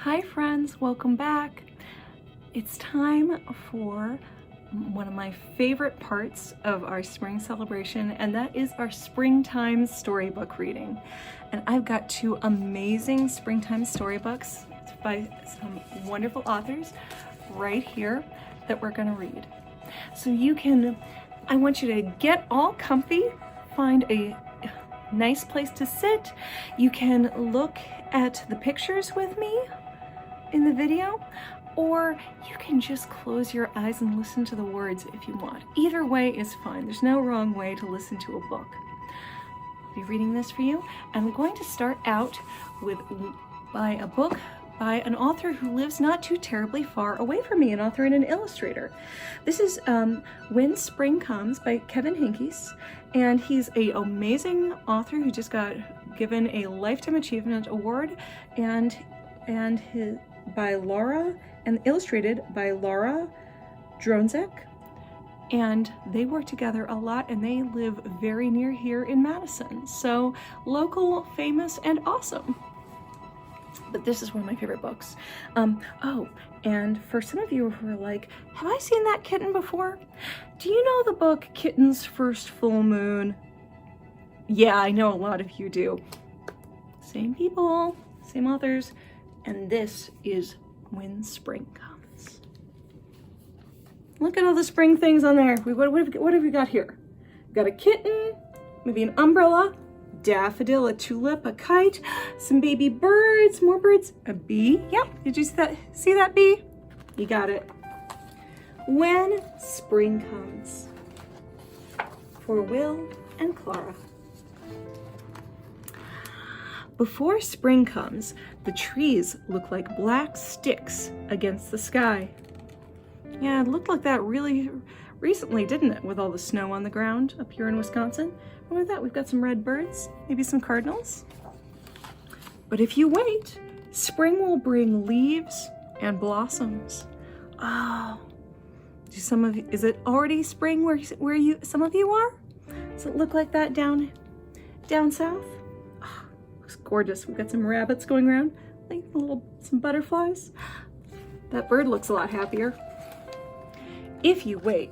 Hi friends, welcome back. It's time for one of my favorite parts of our spring celebration, and that is our springtime storybook reading. And I've got two amazing springtime storybooks by some wonderful authors right here that we're gonna read. So I want you to get all comfy, find a nice place to sit. You can look at the pictures with me in the video, or you can just close your eyes and listen to the words if you want. Either way is fine. There's no wrong way to listen to a book. I'll be reading this for you. I'm going to start out by a book by an author who lives not too terribly far away from me, an author and an illustrator. This is When Spring Comes by Kevin Henkes, and he's an amazing author who just got given a Lifetime Achievement Award, and by Laura, and illustrated by Laura Dronzek. And they work together a lot, and they live very near here in Madison. So local, famous, and awesome. But this is one of my favorite books. Oh, and for some of you who are like, have I seen that kitten before? Do you know the book Kitten's First Full Moon? Yeah, I know a lot of you do. Same people, same authors. And this is When Spring Comes. Look at all the spring things on there. What have we got here? We've got a kitten, maybe an umbrella, daffodil, a tulip, a kite, some baby birds, more birds, a bee. Yep, did you see that bee? You got it. When Spring Comes. For Will and Clara. Before spring comes, the trees look like black sticks against the sky. Yeah, it looked like that really recently, didn't it, with all the snow on the ground up here in Wisconsin? And with that, we've got some red birds, maybe some cardinals. But if you wait, spring will bring leaves and blossoms. Oh, is it already spring where some of you are? Does it look like that down south? Gorgeous. We've got some rabbits going around, like some butterflies. That bird looks a lot happier. If you wait,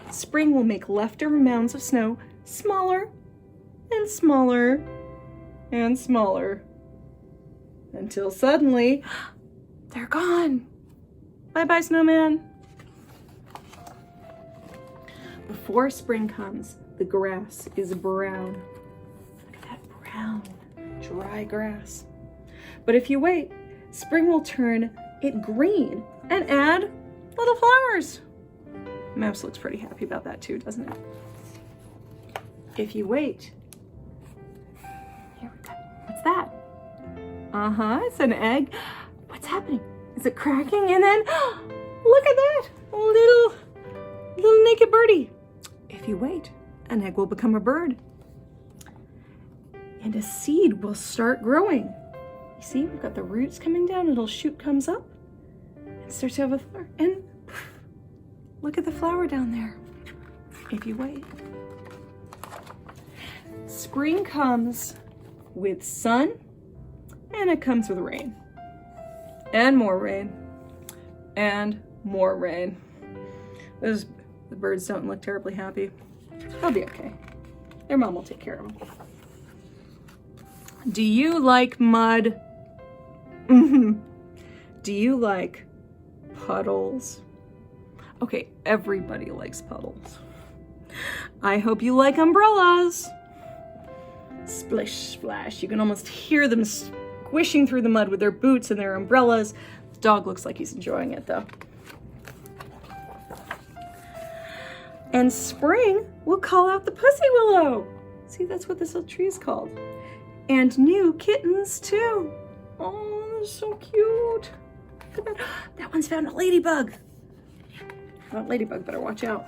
spring will make leftover mounds of snow smaller and smaller and smaller until suddenly they're gone. Bye-bye, snowman. Before spring comes, the grass is brown. Look at that brown, dry grass. But if you wait, spring will turn it green and add little flowers. Mouse looks pretty happy about that too, doesn't it? If you wait, here we go. What's that? It's an egg. What's happening? Is it cracking? And then, look at that, little naked birdie. If you wait, an egg will become a bird. And a seed will start growing. You see, we've got the roots coming down, a little shoot comes up and starts to have a flower. And poof, look at the flower down there. If you wait. Spring comes with sun, and it comes with rain. And more rain. And more rain. The birds don't look terribly happy. They'll be okay. Their mom will take care of them. Do you like mud? Do you like puddles? Okay, everybody likes puddles. I hope you like umbrellas. Splish, splash. You can almost hear them squishing through the mud with their boots and their umbrellas. The dog looks like he's enjoying it though. And spring will call out the pussy willow. See, that's what this little tree is called. And new kittens too. Oh, they're so cute. Look at that. That one's found a ladybug. That ladybug better watch out.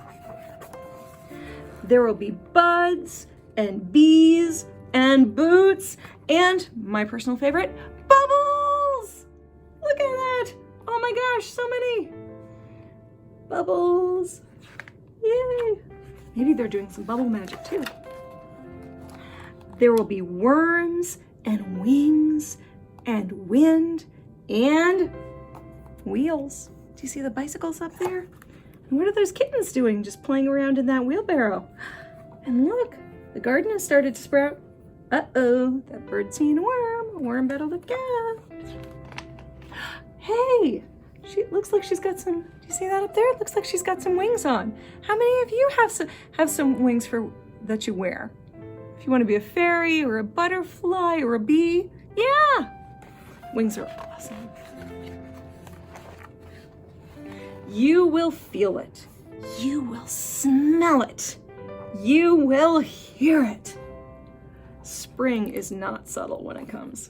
There will be buds and bees and boots and my personal favorite, bubbles. Look at that. Oh my gosh, so many bubbles. Yay. Maybe they're doing some bubble magic too. There will be worms and wings and wind And wheels. Do you see the bicycles up there? And what are those kittens doing, just playing around in that wheelbarrow? And look, the garden has started to sprout. Uh-oh, that bird's seen a worm better look out. Hey, she looks like she's got some, do you see that up there? It looks like she's got some wings on. How many of you have some wings that you wear? If you want to be a fairy or a butterfly or a bee, yeah, wings are awesome. You will feel it. You will smell it. You will hear it. Spring is not subtle when it comes.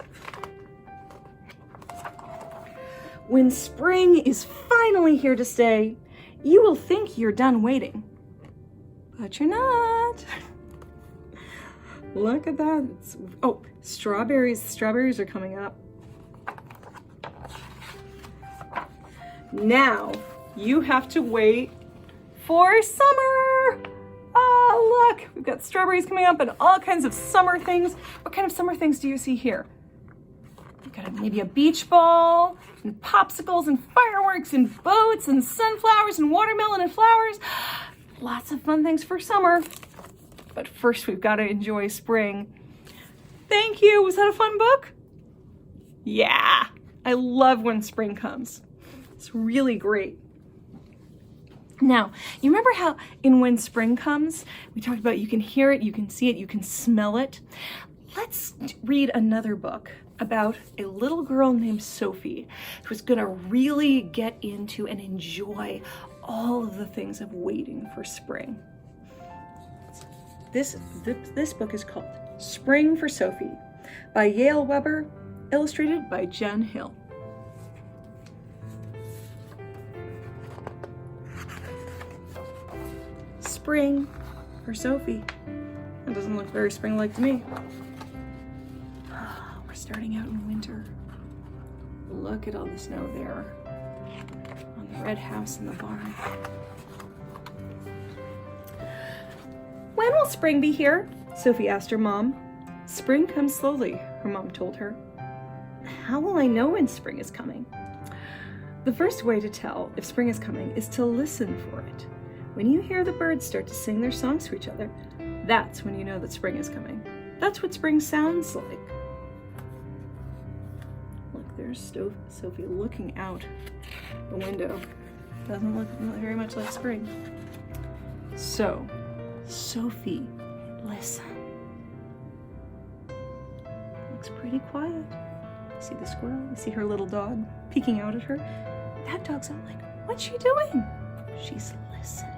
When spring is finally here to stay, you will think you're done waiting, but you're not. Look at that. Oh, strawberries. Strawberries are coming up. Now, you have to wait for summer. Oh, look, we've got strawberries coming up and all kinds of summer things. What kind of summer things do you see here? We've got maybe a beach ball and popsicles and fireworks and boats and sunflowers and watermelon and flowers. Lots of fun things for summer. But first, we've got to enjoy spring. Thank you. Was that a fun book? Yeah, I love when spring comes. It's really great. Now, you remember how in When Spring Comes, we talked about you can hear it, you can see it, you can smell it. Let's read another book about a little girl named Sophie who's going to really get into and enjoy all of the things of waiting for spring. This book is called Spring for Sophie by Yael Werber, illustrated by Jen Hill. Spring for Sophie. That doesn't look very spring-like to me. Oh, we're starting out in winter. Look at all the snow there on the red house in the barn. When will spring be here? Sophie asked her mom. Spring comes slowly, her mom told her. How will I know when spring is coming? The first way to tell if spring is coming is to listen for it. When you hear the birds start to sing their songs to each other, that's when you know that spring is coming. That's what spring sounds like. Look, there's Sophie looking out the window. Doesn't look very much like spring. So, Sophie, listen. Looks pretty quiet. See the squirrel? You see her little dog peeking out at her? That dog's not like, what's she doing? She's listening.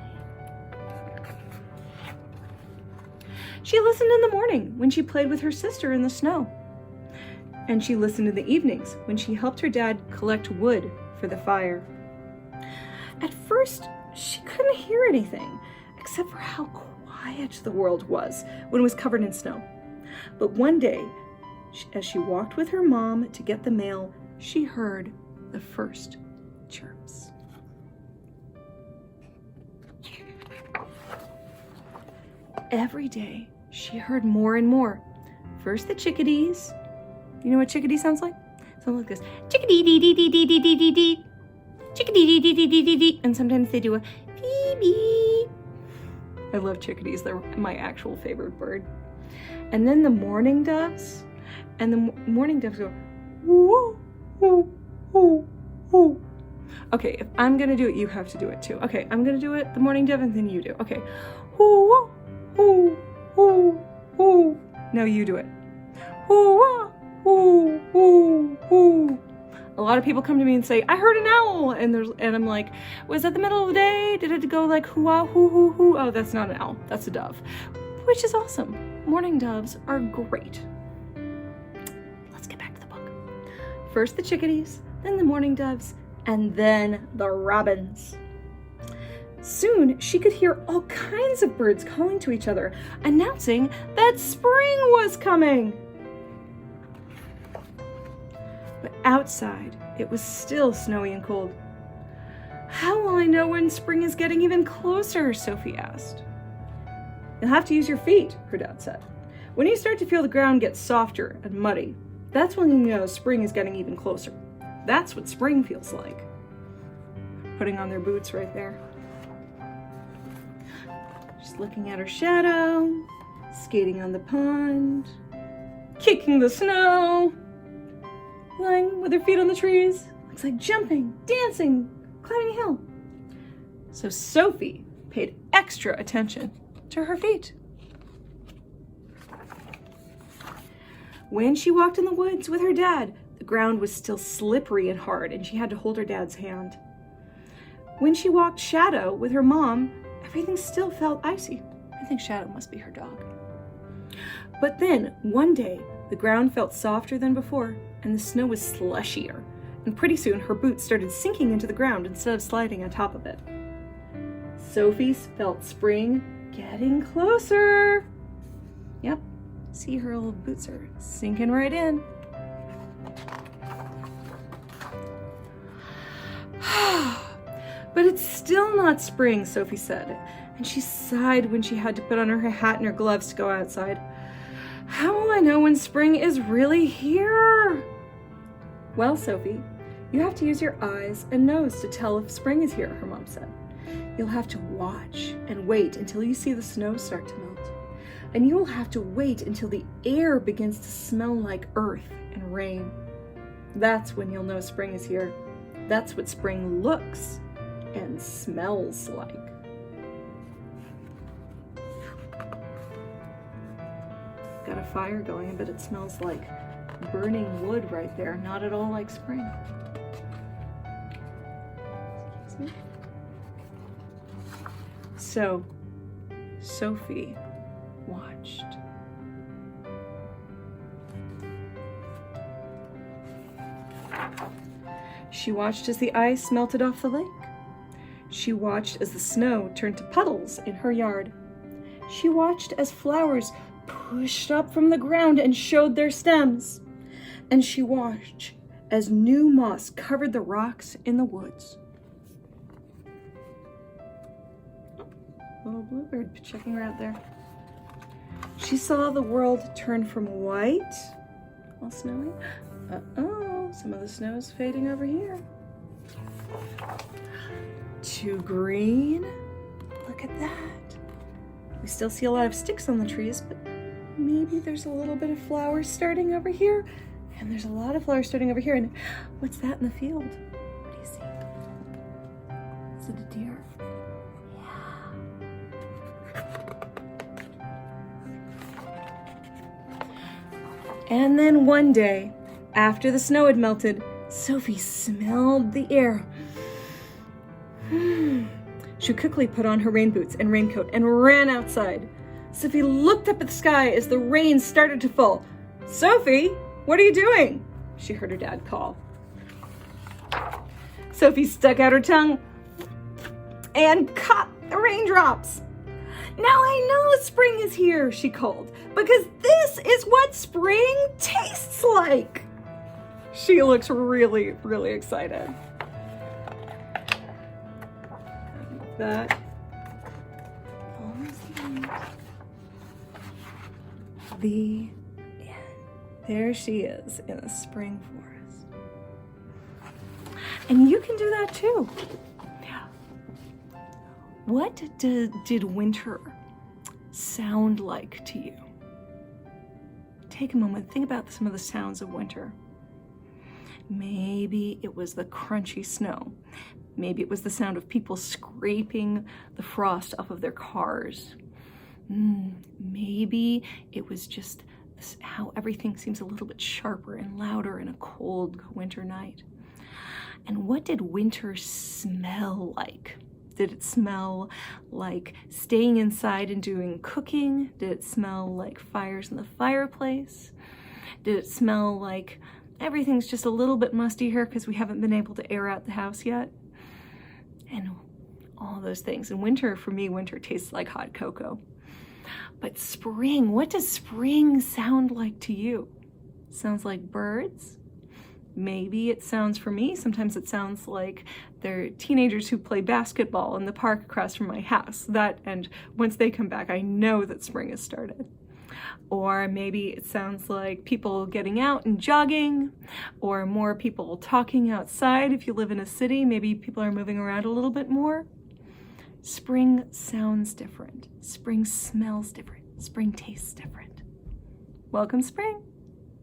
She listened in the morning when she played with her sister in the snow. And she listened in the evenings when she helped her dad collect wood for the fire. At first, she couldn't hear anything except for how quiet the world was when it was covered in snow. But one day, as she walked with her mom to get the mail, she heard the first chirps. Every day, she heard more and more. First the chickadees. You know what chickadee sounds like? It sounds like this. Chickadee-dee-dee-dee-dee-dee-dee-dee. Chickadee-dee-dee-dee-dee-dee. And sometimes they do a beep-beep. I love chickadees. They're my actual favorite bird. And then the mourning doves. And the mourning doves go, woo, woo, woo, woo. Okay, if I'm going to do it, you have to do it too. Okay, I'm going to do it, the mourning dove, and then you do. Okay. Woo, woo, woo, woo. Now you do it. Woo, woo, woo, woo. A lot of people come to me and say, I heard an owl. And I'm like, was that the middle of the day? Did it go like hoo-ah, hoo, hoo? Oh, that's not an owl. That's a dove. Which is awesome. Mourning doves are great. Let's get back to the book. First the chickadees, then the mourning doves, and then the robins. Soon she could hear all kinds of birds calling to each other, announcing that spring was coming. But outside, it was still snowy and cold. How will I know when spring is getting even closer? Sophie asked. You'll have to use your feet, her dad said. When you start to feel the ground get softer and muddy, that's when you know spring is getting even closer. That's what spring feels like. Putting on their boots right there. Just looking at her shadow, skating on the pond, kicking the snow, lying with her feet on the trees. Looks like jumping, dancing, climbing a hill. So Sophie paid extra attention to her feet. When she walked in the woods with her dad, the ground was still slippery and hard, and she had to hold her dad's hand. When she walked Shadow with her mom, everything still felt icy. I think Shadow must be her dog. But then, one day, the ground felt softer than before, and the snow was slushier, and pretty soon her boots started sinking into the ground instead of sliding on top of it. Sophie felt spring getting closer. Yep, see, her little boots are sinking right in. But it's still not spring, Sophie said, and she sighed when she had to put on her hat and her gloves to go outside. How will I know when spring is really here? Well, Sophie, you have to use your eyes and nose to tell if spring is here, her mom said. You'll have to watch and wait until you see the snow start to melt. And you will have to wait until the air begins to smell like earth and rain. That's when you'll know spring is here. That's what spring looks and smells like. Got a fire going, but it smells like burning wood right there. Not at all like spring. Excuse me. So, Sophie watched. She watched as the ice melted off the lake. She watched as the snow turned to puddles in her yard. She watched as flowers pushed up from the ground and showed their stems. And she watched as new moss covered the rocks in the woods. Little bluebird checking around there. She saw the world turn from white, all snowy. Uh-oh, some of the snow is fading over here. To green. Look at that. We still see a lot of sticks on the trees, but maybe there's a little bit of flowers starting over here. And there's a lot of flowers starting over here. And what's that in the field? What do you see? Is it a deer? And then one day, after the snow had melted, Sophie smelled the air. She quickly put on her rain boots and raincoat and ran outside. Sophie looked up at the sky as the rain started to fall. Sophie, what are you doing? She heard her dad call. Sophie stuck out her tongue and caught the raindrops. Now I know spring is here, she called, because this is what spring tastes like. She looks really, really excited. That. The end. There she is in a spring forest. And you can do that too. What did winter sound like to you? Take a moment, think about some of the sounds of winter. Maybe it was the crunchy snow. Maybe it was the sound of people scraping the frost off of their cars. Maybe it was just how everything seems a little bit sharper and louder in a cold winter night. And what did winter smell like? Did it smell like staying inside and doing cooking? Did it smell like fires in the fireplace? Did it smell like everything's just a little bit musty here because we haven't been able to air out the house yet? And all those things. And winter, for me, winter tastes like hot cocoa. But spring, what does spring sound like to you? Sounds like birds? Maybe it sounds, for me, sometimes it sounds like they're teenagers who play basketball in the park across from my house. That, and once they come back, I know that spring has started. or maybe it sounds like people getting out and jogging, or more people talking outside. If you live in a city, maybe people are moving around a little bit more. Spring sounds different. Spring smells different. Spring tastes different. Welcome, spring.